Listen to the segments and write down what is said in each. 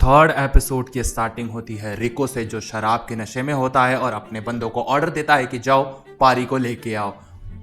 Third episode की starting होती है रिको से, जो शराब के नशे में होता है और अपने बंदों को ऑर्डर देता है कि जाओ पारी को लेके आओ।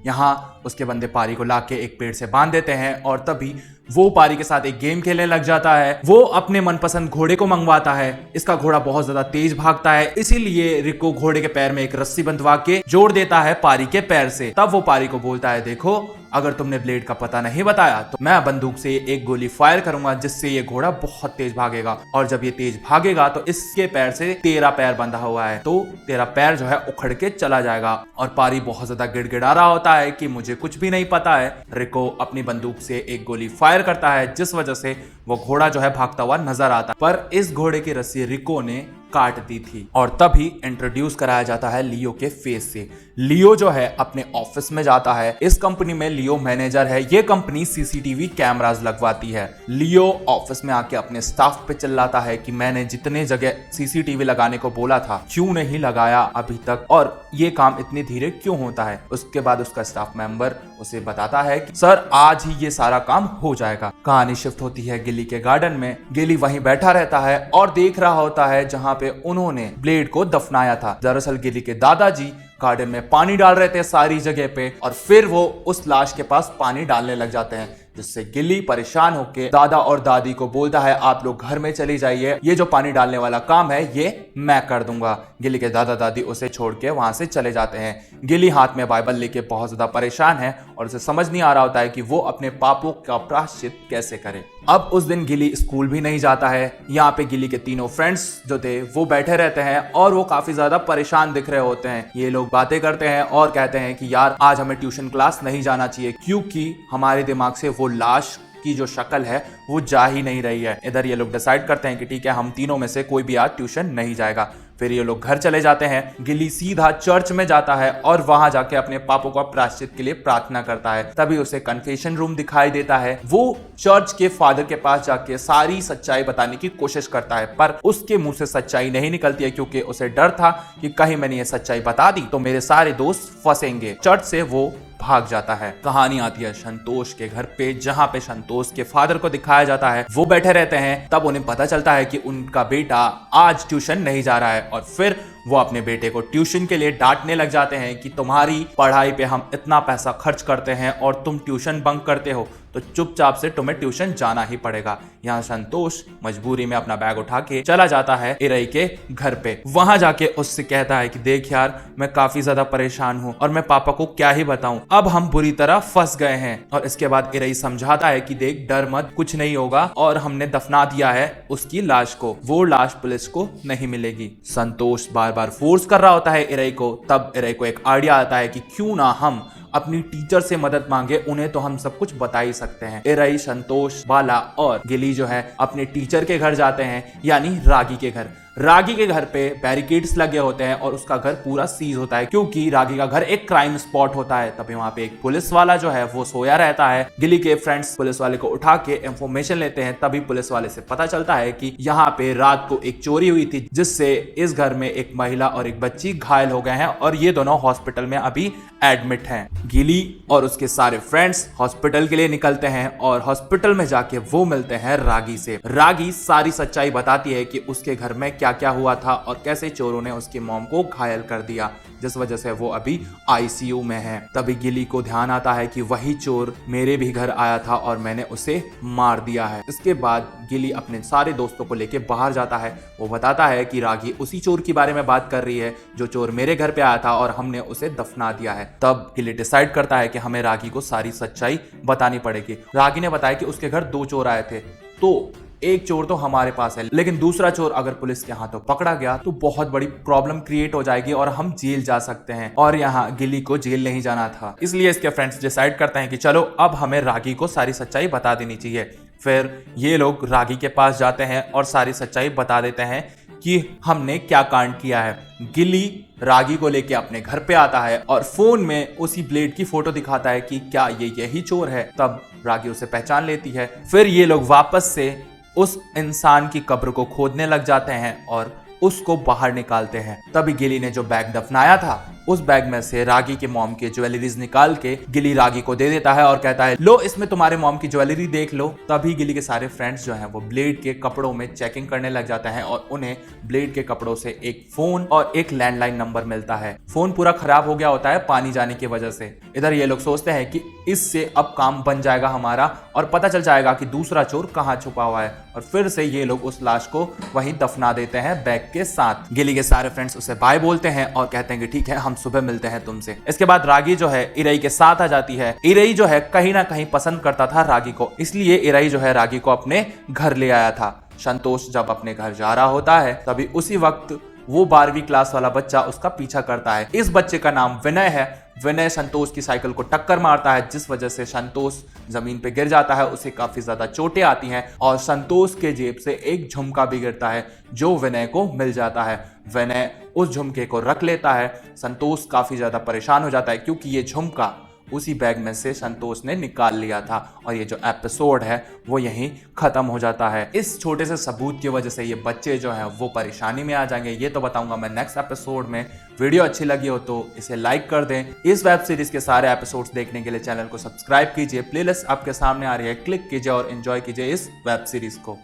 यहाँ उसके बंदे पारी को लाके एक पेड़ से बांध देते हैं और तभी वो पारी के साथ एक गेम खेलने लग जाता है। वो अपने मनपसंद घोड़े को मंगवाता है। इसका घोड़ा बहुत ज्यादा तेज भागता है, इसीलिए रिको घोड़े के पैर में एक रस्सी बंधवा के जोड़ देता है पारी के पैर से। तब वो पारी को बोलता है, देखो अगर तुमने ब्लेड का पता नहीं बताया तो मैं बंदूक से एक गोली फायर करूंगा जिससे ये घोड़ा बहुत तेज भागेगा, और जब ये तेज भागेगा तो इसके पैर से तेरा पैर बंधा हुआ है तो तेरा पैर जो है उखड़ के चला जाएगा। और पारी बहुत ज्यादा गिड़गिड़ा रहा होता है कि मुझे कुछ भी नहीं पता है। रिको अपनी बंदूक से एक गोली फायर करता है जिस वजह से वो घोड़ा जो है भागता हुआ नजर आता है, पर इस घोड़े की रस्सी रिको ने काट दी थी। और तभी इंट्रोड्यूस कराया जाता है लियो के फेस से। लियो जो है अपने ऑफिस में जाता है। इस कंपनी में लियो मैनेजर है। ये कंपनी सीसीटीवी कैमरास लगवाती है। लियो ऑफिस में आके अपने स्टाफ पे चिल्लाता है कि मैंने जितने जगह सीसीटीवी लगाने को बोला था क्यों नहीं लगाया अभी तक, और ये काम इतनी धीरे क्यों होता है। उसके बाद उसका स्टाफ मेंबर उसे बताता है कि सर आज ही ये सारा काम हो जाएगा। कहानी शिफ्ट होती है गिली के गार्डन में। गिली वहीं बैठा रहता है और देख रहा होता है जहां पे उन्होंने ब्लेड को दफनाया था। दरअसल गिली के दादाजी गार्डन में पानी डाल रहे थे सारी जगह पे, और फिर वो उस लाश के पास पानी डालने लग जाते हैं, जिससे गिली परेशान होकर दादा और दादी को बोलता है आप लोग घर में चली जाइए, ये जो पानी डालने वाला काम है ये मैं कर दूंगा। गिली के दादा दादी उसे छोड़ के वहां से चले जाते हैं। गिली हाथ में बाइबल लेके बहुत ज्यादा परेशान है और उसे समझ नहीं आ रहा होता है कि वो अपने पापों का प्रायश्चित कैसे करे। अब उस दिन गिली स्कूल भी नहीं जाता है। यहाँ पे गिली के तीनों फ्रेंड्स जो थे वो बैठे रहते हैं और वो काफी ज्यादा परेशान दिख रहे होते हैं। ये लोग बातें करते हैं और कहते हैं कि यार आज हमें ट्यूशन क्लास नहीं जाना चाहिए क्योंकि हमारे दिमाग से वो लाश की जो शक्ल है वो जा ही नहीं रही है। इधर ये लोग डिसाइड करते हैं कि ठीक है हम तीनों में से कोई भी आज ट्यूशन नहीं जाएगा। फिर ये लोग घर चले जाते हैं। गिली सीधा चर्च में जाता है और वहां जाके अपने पापों का प्रायश्चित के लिए प्रार्थना करता है। तभी उसे कन्फेशन रूम दिखाई देता है। वो चर्च के फादर के पास जाके सारी सच्चाई बताने की कोशिश करता है, पर उसके मुंह से सच्चाई नहीं निकलती है क्योंकि उसे डर था कि कहीं मैंने ये सच्चाई बता दी तो मेरे सारे दोस्त फंसेंगे। चर्च से वो भाग जाता है। कहानी आती है संतोष के घर पे, जहां पे संतोष के फादर को दिखाया जाता है। वो बैठे रहते हैं। तब उन्हें पता चलता है कि उनका बेटा आज ट्यूशन नहीं जा रहा है, और फिर वो अपने बेटे को ट्यूशन के लिए डांटने लग जाते हैं कि तुम्हारी पढ़ाई पे हम इतना पैसा खर्च करते हैं और तुम ट्यूशन बंक करते हो तो चुपचाप से तुम्हें ट्यूशन जाना ही पड़ेगा। यहाँ संतोष मजबूरी में अपना बैग उठा के चला जाता है इरई के घर पे। वहां जाके उससे कहता है कि देख यार मैं काफी ज्यादा परेशान हूँ और मैं पापा को क्या ही बताऊं, अब हम बुरी तरह फंस गए हैं। और इसके बाद इरई समझाता है कि देख डर मत, कुछ नहीं होगा और हमने दफना दिया है उसकी लाश को, वो लाश पुलिस को नहीं मिलेगी। संतोष बार बार फोर्स कर रहा होता है इरई को। तब इरई को एक आइडिया आता है कि क्यों ना हम अपनी टीचर से मदद मांगे, उन्हें तो हम सब कुछ बता ही सकते हैं। इरई, संतोष, बाला और गिली जो है अपने टीचर के घर जाते हैं, यानी रागी के घर। रागी के घर पे बैरिकेड्स लगे होते हैं और उसका घर पूरा सीज होता है क्योंकि रागी का घर एक क्राइम स्पॉट होता है। तभी वहां पे एक पुलिस वाला जो है वो सोया रहता है। गिली के फ्रेंड्स पुलिस वाले को उठा के इंफॉर्मेशन लेते हैं। तभी पुलिस वाले से पता चलता है कि यहाँ पे रात को एक चोरी हुई थी जिससे इस घर में एक महिला और एक बच्ची घायल हो गए हैं और ये दोनों हॉस्पिटल में अभी एडमिट हैं। गिली और उसके सारे फ्रेंड्स हॉस्पिटल के लिए निकलते हैं और हॉस्पिटल में जाके वो मिलते हैं रागी से। रागी सारी सच्चाई बताती है कि उसके घर में क्या क्या हुआ था और कैसे चोरों ने उसकी मॉम को घायल कर दिया, जिस वजह से वो अभी आईसीयू में है। तभी गिली को ध्यान आता है कि वही चोर मेरे भी घर आया था और मैंने उसे मार दिया है। इसके बाद गिली अपने सारे दोस्तों को लेके बाहर जाता है। वो बताता है कि रागी उसी चोर के बारे में बात कर रही है जो चोर मेरे घर पे आया था और हमने उसे दफना दिया है। तब गिली डिसाइड करता है कि हमें रागी को सारी सच्चाई बतानी पड़ेगी। रागी ने बताया कि उसके घर 2 चोर आए थे, तो एक चोर तो हमारे पास है लेकिन दूसरा चोर अगर पुलिस के हाथों पकड़ा गया तो बहुत बड़ी प्रॉब्लम क्रिएट हो जाएगी और हम जेल जा सकते हैं, और यहाँ गिली को जेल नहीं जाना था। इसलिए इसके फ्रेंड्स डिसाइड करते हैं कि चलो अब हमें रागी को सारी सच्चाई बता देनी चाहिए। फिर ये लोग रागी के पास जाते हैं और सारी सच्चाई बता देते हैं कि हमने क्या कांड किया है। गिली रागी को लेके अपने घर पे आता है और फोन में उसी ब्लेड की फोटो दिखाता है कि क्या ये यही चोर है। तब रागी उसे पहचान लेती है। फिर ये लोग वापस से उस इंसान की कब्र को खोदने लग जाते हैं और उसको बाहर निकालते हैं। तभी गिली ने जो बैग दफनाया था उस बैग में से रागी के मॉम के ज्वेलरीज निकाल के गिली रागी को दे देता है और कहता है लो इसमें तुम्हारे मॉम की ज्वेलरी देख लो। तभी गिली के सारे फ्रेंड्स जो हैं वो ब्लेड के कपड़ों में चेकिंग करने लग जाते हैं और उन्हें ब्लेड के कपड़ों से एक फोन और एक लैंडलाइन नंबर मिलता है। फोन पूरा खराब हो गया होता है पानी जाने की वजह से। इधर ये लोग सोचते हैं कि इससे अब काम बन जाएगा हमारा और पता चल जाएगा कि दूसरा चोर कहाँ छुपा हुआ है, और फिर से ये लोग उस लाश को वहीं दफना देते हैं बैग के साथ। गिली के सारे फ्रेंड्स उसे बाय बोलते हैं और कहते हैं कि ठीक है हम सुबह मिलते हैं तुमसे। इसके बाद रागी जो है इरई के साथ आ जाती है। इरई जो है कहीं ना कहीं पसंद करता था रागी को, इसलिए इरई जो है रागी को अपने घर ले आया था। संतोष जब अपने घर जा रहा होता है तभी उसी वक्त वो 12वीं क्लास वाला बच्चा उसका पीछा करता है। इस बच्चे का नाम विनय है। विनय संतोष की साइकिल को टक्कर मारता है जिस वजह से संतोष जमीन पे गिर जाता है। उसे काफी ज्यादा चोटें आती हैं और संतोष के जेब से एक झुमका भी गिरता है जो विनय को मिल जाता है। विनय उस झुमके को रख लेता है। संतोष काफी ज्यादा परेशान हो जाता है क्योंकि ये झुमका उसी बैग में से संतोष ने निकाल लिया था। और ये जो एपिसोड है वो यहीं खत्म हो जाता है। इस छोटे से सबूत की वजह से ये बच्चे जो हैं वो परेशानी में आ जाएंगे, ये तो बताऊंगा मैं नेक्स्ट एपिसोड में। वीडियो अच्छी लगी हो तो इसे लाइक कर दें। इस वेब सीरीज के सारे एपिसोड्स देखने के लिए चैनल को सब्सक्राइब कीजिए। प्लेलिस्ट आपके सामने आ रही है, क्लिक कीजिए और एंजॉय कीजिए इस वेब सीरीज को।